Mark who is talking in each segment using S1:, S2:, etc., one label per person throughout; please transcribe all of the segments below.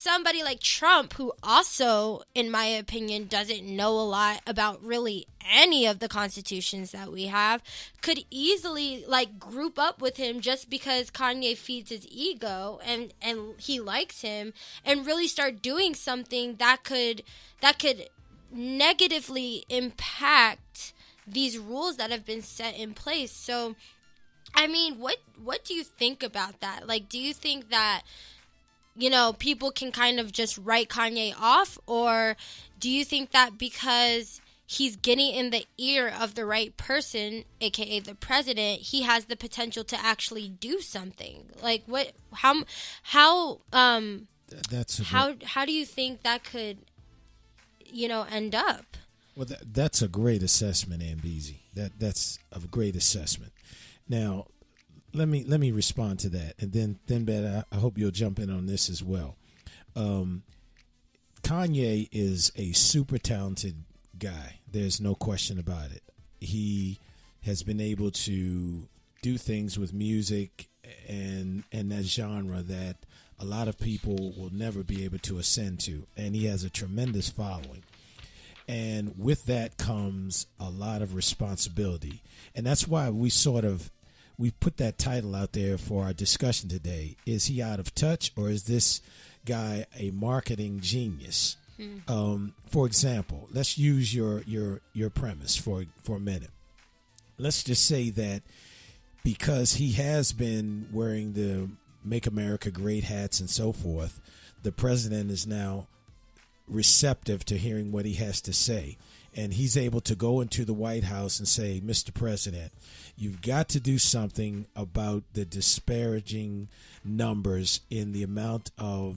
S1: somebody like Trump, who also, in my opinion, doesn't know a lot about really any of the constitutions that we have, could easily like group up with him just because Kanye feeds his ego and he likes him, and really start doing something that could negatively impact these rules that have been set in place. So, I mean, what do you think about that? Like, do you think that, you know, people can kind of just write Kanye off, or do you think that because he's getting in the ear of the right person, aka the president, he has the potential to actually do something? Like, how do you think that could, you know, end up?
S2: Well, that's a great assessment, Ambezy. That's a great assessment. Now, let me respond to that, and then Ben, I hope you'll jump in on this as well. Kanye is a super talented guy. There's no question about it. He has been able to do things with music and that genre that a lot of people will never be able to ascend to, and he has a tremendous following. And with that comes a lot of responsibility. And that's why we put that title out there for our discussion today. Is he out of touch, or is this guy a marketing genius? For example, let's use your premise for a minute. Let's just say that because he has been wearing the Make America Great hats and so forth, the president is now receptive to hearing what he has to say, and he's able to go into the White House and say, Mr. President, you've got to do something about the disparaging numbers in the amount of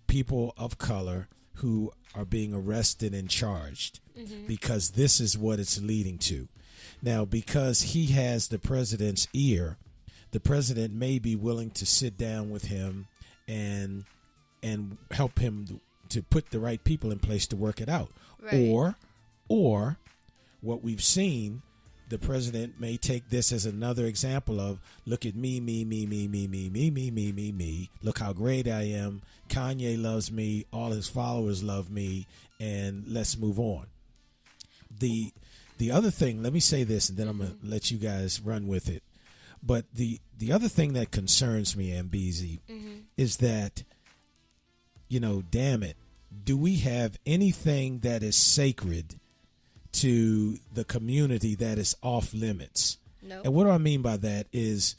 S2: people of color who are being arrested and charged, because this is what it's leading to. Now, because he has the president's ear, the president may be willing to sit down with him and help him to put the right people in place to work it out. Right. Or what we've seen, the president may take this as another example of, look at me. Look how great I am. Kanye loves me. All his followers love me. And let's move on. The other thing, let me say this, and then I'm going to let you guys run with it. But the other thing that concerns me, Ambezy, is that, you know, damn it, do we have anything that is sacred to the community that is off limits? No. And what do I mean by that is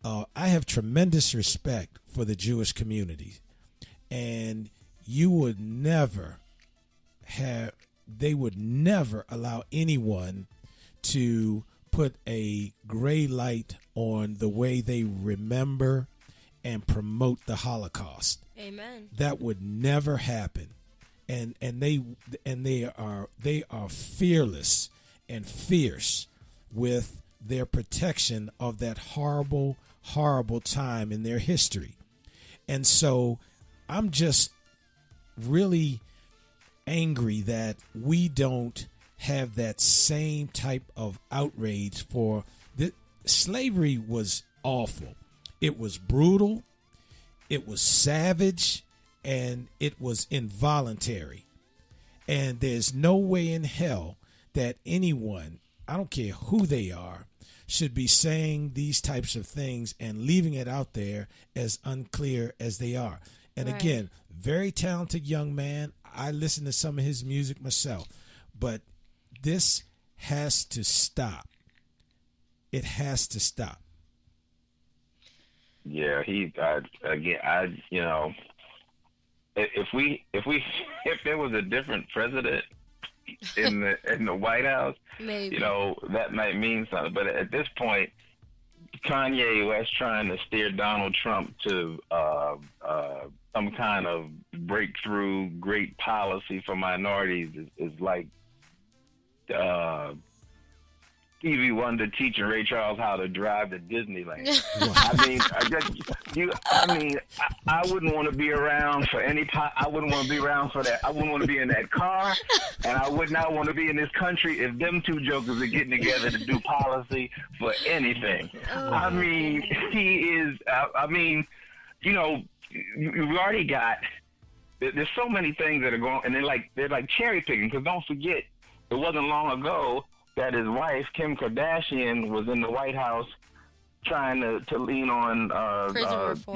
S2: I have tremendous respect for the Jewish community, and they would never allow anyone to put a gray light on the way they remember and promote the Holocaust.
S1: Amen.
S2: That would never happen. And they are fearless and fierce with their protection of that horrible, horrible time in their history. And so I'm just really angry that we don't have that same type of outrage for the slavery was awful. It was brutal. It was savage. And it was involuntary. And there's no way in hell that anyone, I don't care who they are, should be saying these types of things and leaving it out there as unclear as they are. And right. Again, very talented young man. I listen to some of his music myself. But this has to stop. It has to stop.
S3: Yeah, if there was a different president in the White House, maybe, you know, that might mean something. But at this point, Kanye West trying to steer Donald Trump to some kind of breakthrough great policy for minorities is like Stevie Wonder teaching Ray Charles how to drive to Disneyland. I wouldn't want to be around for I wouldn't want to be around for that. I wouldn't want to be in that car, and I would not want to be in this country if them two jokers are getting together to do policy for anything. Oh. I mean, he is. You know, you've already got there's so many things that are going, and they're like cherry picking. Because don't forget, it wasn't long ago that his wife Kim Kardashian was in the White House trying to lean on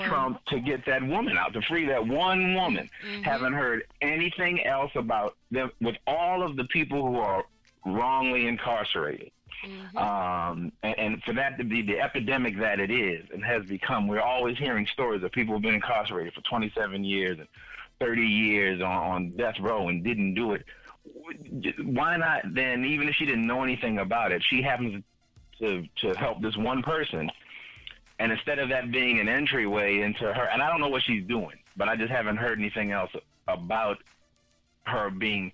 S3: Trump to get that woman out, to free that one woman. Haven't heard anything else about them with all of the people who are wrongly incarcerated. And for that to be the epidemic that it is and has become, we're always hearing stories of people who've been incarcerated for 27 years and 30 years on death row and didn't do it. Why not then, even if she didn't know anything about it, she happens to help this one person, and instead of that being an entryway into her, and I don't know what she's doing, but I just haven't heard anything else about her being,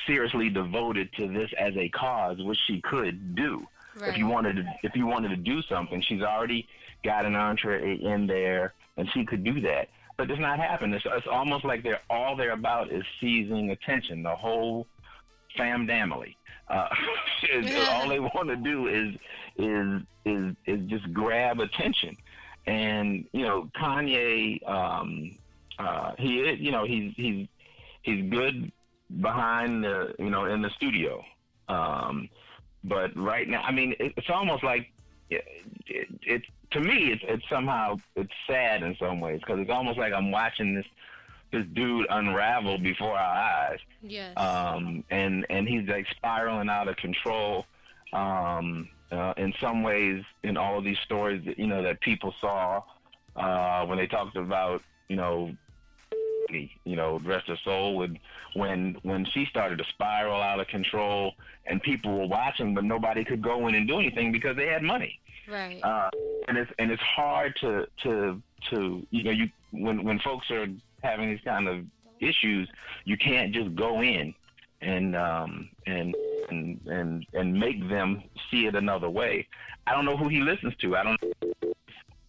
S3: seriously devoted to this as a cause, which she could do. Right. If you wanted to do something, she's already got an entree in there, and she could do that. But it's not happening. It's almost like all they're about is seizing attention. The whole family. All they want to do is just grab attention. And Kanye, he's good behind the in the studio. But right now, I mean, it's almost like it to me, it's somehow sad in some ways, because it's almost like I'm watching this dude unravel before our eyes.
S1: Yes.
S3: And he's like spiraling out of control. In some ways, in all of these stories that that people saw when they talked about rest her soul, when she started to spiral out of control, and people were watching, but nobody could go in and do anything because they had money.
S1: Right.
S3: And it's hard to when folks are having these kind of issues, you can't just go in and make them see it another way. I don't know who he listens to. I don't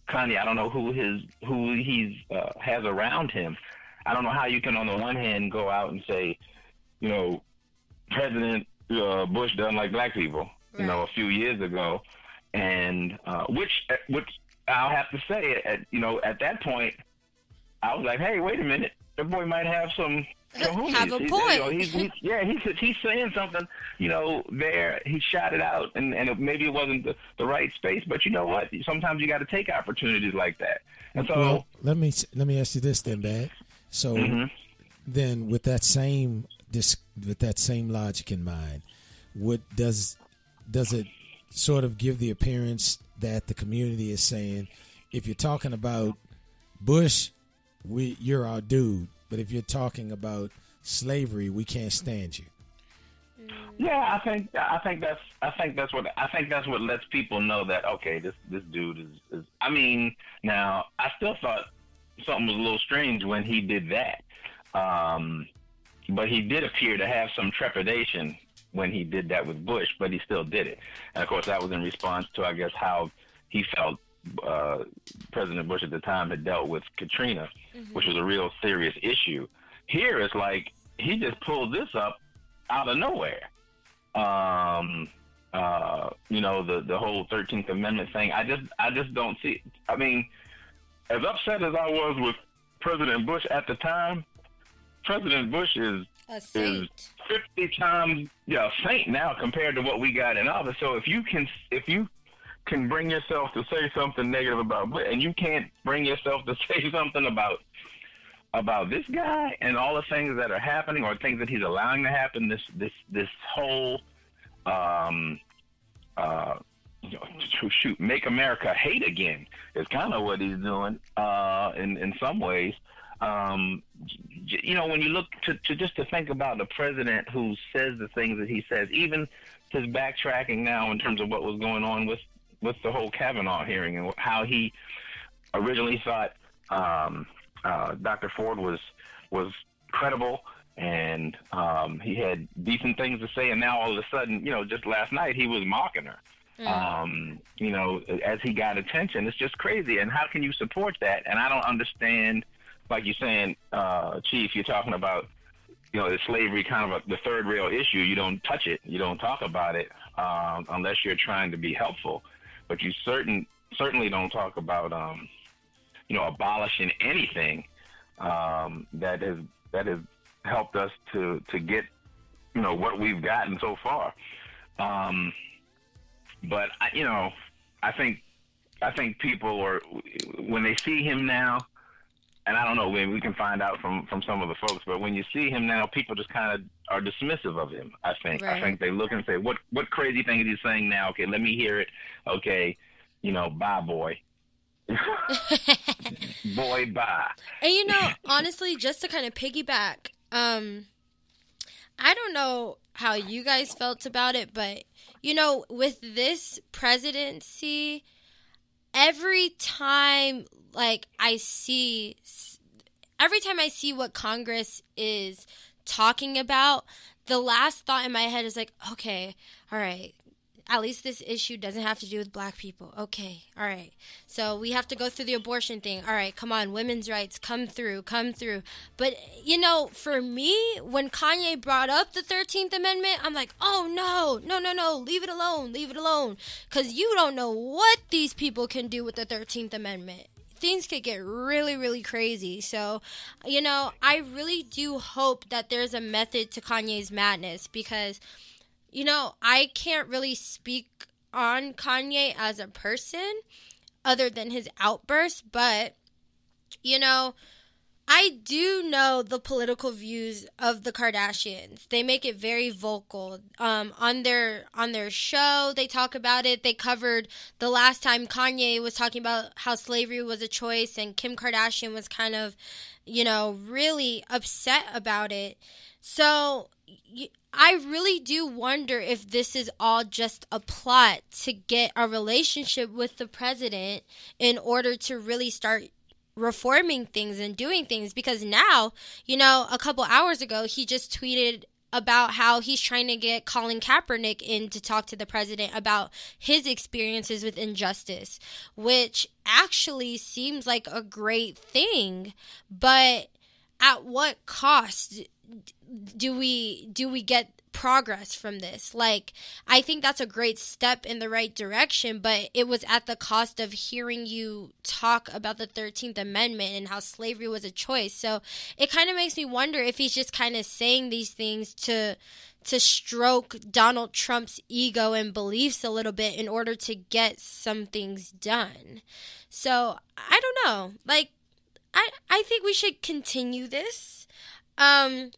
S3: Kanye. I don't know who he's has around him. I don't know how you can, on the one hand, go out and say, President Bush doesn't like black people,
S1: right.
S3: A few years ago, and which I'll have to say, at that point, I was like, hey, wait a minute, the boy might have some.
S1: Have a point.
S3: He's saying something. There he shot it out, and maybe it wasn't the right space, but you know what? Sometimes you got to take opportunities like that. And so,
S2: well, let me ask you this then, Bad. So then, with that same logic in mind, what does it sort of give the appearance that the community is saying, if you're talking about Bush, you're our dude, but if you're talking about slavery, we can't stand you?
S3: Yeah, I think that's what lets people know that, okay, this dude is. I mean, now I still thought something was a little strange when he did that, but he did appear to have some trepidation when he did that with Bush, but he still did it. And of course, that was in response to, I guess, how he felt President Bush at the time had dealt with Katrina, which was a real serious issue. Here it's like he just pulled this up out of nowhere. The whole 13th Amendment thing. I just don't see. I mean, as upset as I was with President Bush at the time, President Bush is
S1: a saint.
S3: Is 50 times a saint now compared to what we got in office. So if you can bring yourself to say something negative about Bush, and you can't bring yourself to say something about this guy and all the things that are happening, or things that he's allowing to happen, this whole make America hate again is kind of what he's doing in some ways. When you look to think about the president who says the things that he says, even his backtracking now in terms of what was going on with the whole Kavanaugh hearing, and how he originally thought Dr. Ford was credible, and he had decent things to say, and now all of a sudden, just last night he was mocking her. As he got attention. It's just crazy. And how can you support that? And I don't understand, like you're saying, Chief, you're talking about, the slavery kind of the third rail issue. You don't touch it. You don't talk about it unless you're trying to be helpful. But you certainly don't talk about, abolishing anything that has helped us to get, you know, what we've gotten so far. But I think people are, when they see him now, and I don't know, we can find out from some of the folks, but when you see him now, people just kind of are dismissive of him, I think. Right. I think they look and say, what crazy thing is he saying now? Okay, let me hear it. Okay, bye, boy. Boy, bye.
S1: And honestly, just to kind of piggyback, I don't know how you guys felt about it, but, with this presidency, every time I see what Congress is talking about, the last thought in my head is okay, all right, at least this issue doesn't have to do with black people. Okay, all right. So we have to go through the abortion thing. All right, come on, women's rights, come through. But, for me, when Kanye brought up the 13th Amendment, I'm like, oh, no, leave it alone. Because you don't know what these people can do with the 13th Amendment. Things could get really, really crazy. So, I really do hope that there's a method to Kanye's madness because, I can't really speak on Kanye as a person other than his outbursts, but, I do know the political views of the Kardashians. They make it very vocal. On their show, they talk about it. They covered the last time Kanye was talking about how slavery was a choice, and Kim Kardashian was kind of, really upset about it. So I really do wonder if this is all just a plot to get a relationship with the president in order to really start reforming things and doing things, because now, a couple hours ago, he just tweeted about how he's trying to get Colin Kaepernick in to talk to the president about his experiences with injustice, which actually seems like a great thing, but at what cost do we get progress from this? I think that's a great step in the right direction, but it was at the cost of hearing you talk about the 13th Amendment and how slavery was a choice. So it kind of makes me wonder if he's just kind of saying these things to stroke Donald Trump's ego and beliefs a little bit in order to get some things done. So I don't know. I think we should continue this.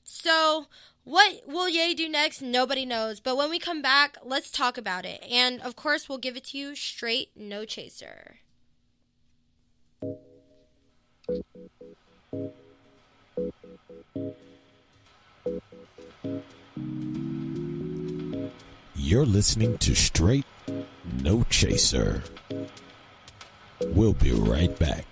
S1: So what will Ye do next? Nobody knows. But when we come back, let's talk about it. And of course, we'll give it to you straight, no chaser.
S2: You're listening to Straight No Chaser. We'll be right back.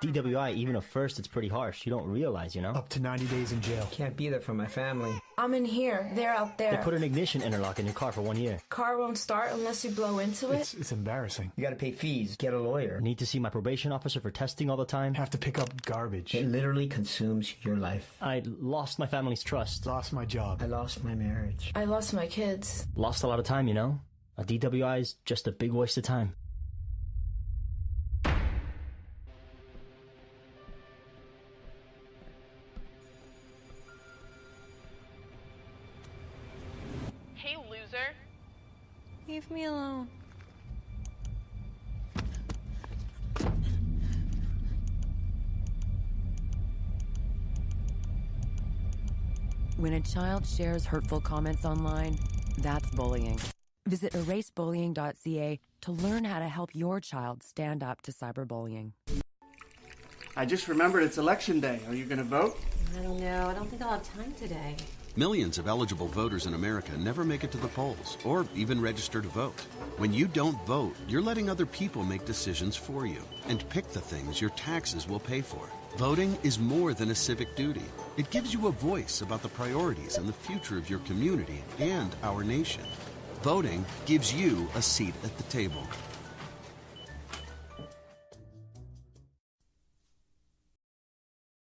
S4: DWI, even at first, it's pretty harsh. You don't realize,
S5: Up to 90 days in jail.
S6: Can't be there for my family.
S7: I'm in here. They're out there.
S4: They put an ignition interlock in your car for 1 year.
S7: Car won't start unless you blow into it.
S5: It's embarrassing.
S6: You gotta pay fees, get a lawyer.
S4: Need to see my probation officer for testing all the time.
S5: Have to pick up garbage.
S6: It literally consumes your life.
S4: I lost my family's trust.
S5: Lost my job.
S6: I lost my marriage.
S7: I lost my kids.
S4: Lost a lot of time, A DWI is just a big waste of time.
S8: Leave me alone.
S9: When a child shares hurtful comments online, that's bullying. Visit erasebullying.ca to learn how to help your child stand up to cyberbullying.
S10: I just remembered it's election day. Are you going to vote?
S8: I don't know. I don't think I'll have time today.
S11: Millions of eligible voters in America never make it to the polls or even register to vote. When you don't vote, you're letting other people make decisions for you and pick the things your taxes will pay for. Voting is more than a civic duty. It gives you a voice about the priorities and the future of your community and our nation. Voting gives you a seat at the table.